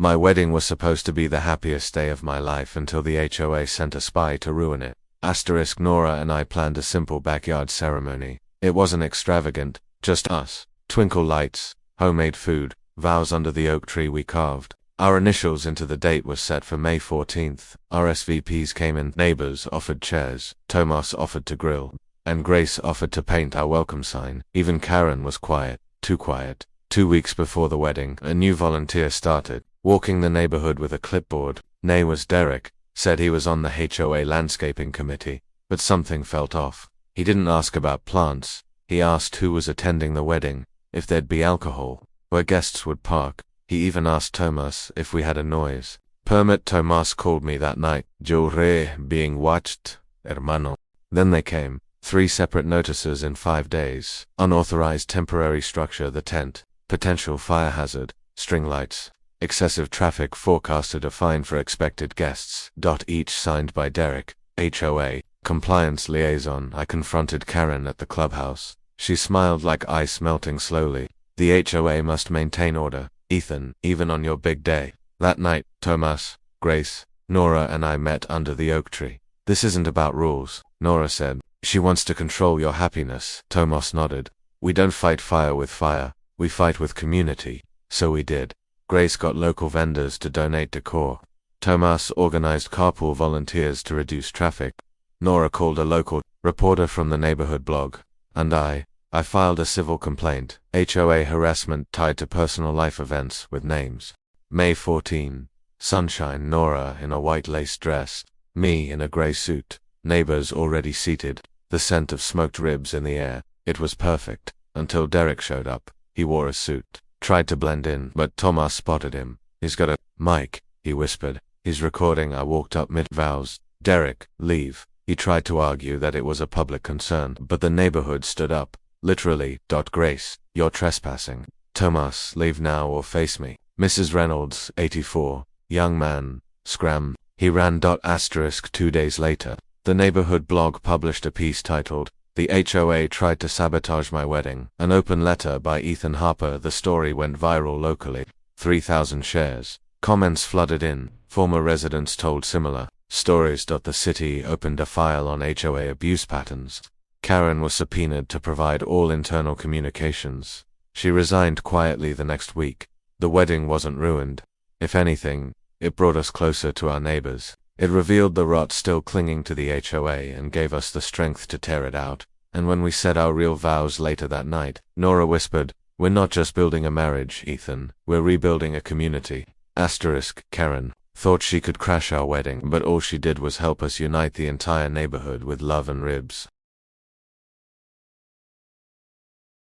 My wedding was supposed to be the happiest day of my life until the HOA sent a spy to ruin it. Nora and I planned a simple backyard ceremony. It wasn't extravagant, just us. Twinkle lights, homemade food, vows under the oak tree we carved. Our initials into the date was set for May 14th. RSVPs came in. Neighbors offered chairs. Tomás offered to grill. And Grace offered to paint our welcome sign. Even Karen was quiet. Too quiet. 2 weeks before the wedding, a new volunteer started, walking the neighborhood with a clipboard. Name was Derek. Said he was on the HOA landscaping committee. But something felt off. He didn't ask about plants. He asked who was attending the wedding, if there'd be alcohol, where guests would park. He even asked Tomás if we had a noise permit. Tomás called me that night. You're being watched, hermano. Then they came. 3 separate notices in 5 days. Unauthorized temporary structure, the tent. Potential fire hazard. String lights. Excessive traffic forecasted, a fine for expected guests. Each signed by Derek, HOA, compliance liaison. I confronted Karen at the clubhouse. She smiled like ice melting slowly. The HOA must maintain order, Ethan, even on your big day. That night, Tomás, Grace, Nora and I met under the oak tree. This isn't about rules, Nora said. She wants to control your happiness. Tomás nodded. We don't fight fire with fire. We fight with community. So we did. Grace got local vendors to donate decor. Tomás organized carpool volunteers to reduce traffic. Nora called a local reporter from the neighborhood blog. And I filed a civil complaint. HOA harassment tied to personal life events with names. May 14. Sunshine. Nora in a white lace dress. Me in a gray suit. Neighbors already seated. The scent of smoked ribs in the air. It was perfect. Until Derek showed up. He wore a suit. Tried to blend in, but Tomás spotted him. He's got a mic, he whispered. He's recording. I walked up mid-vows. Derek, leave. He tried to argue that it was a public concern, but the neighborhood stood up. Literally. Grace, you're trespassing. Tomás, leave now or face me. Mrs. Reynolds, 84. Young man. Scram. He ran. 2 days later. The neighborhood blog published a piece titled, "The HOA Tried to Sabotage My Wedding," an open letter by Ethan Harper. The story went viral locally. 3,000 shares. Comments flooded in. Former residents told similar stories. The city opened a file on HOA abuse patterns. Karen was subpoenaed to provide all internal communications. She resigned quietly the next week. The wedding wasn't ruined. If anything, it brought us closer to our neighbors. It revealed the rot still clinging to the HOA and gave us the strength to tear it out. And when we said our real vows later that night, Nora whispered, "We're not just building a marriage, Ethan. We're rebuilding a community." Karen thought she could crash our wedding, but all she did was help us unite the entire neighborhood with love and ribs.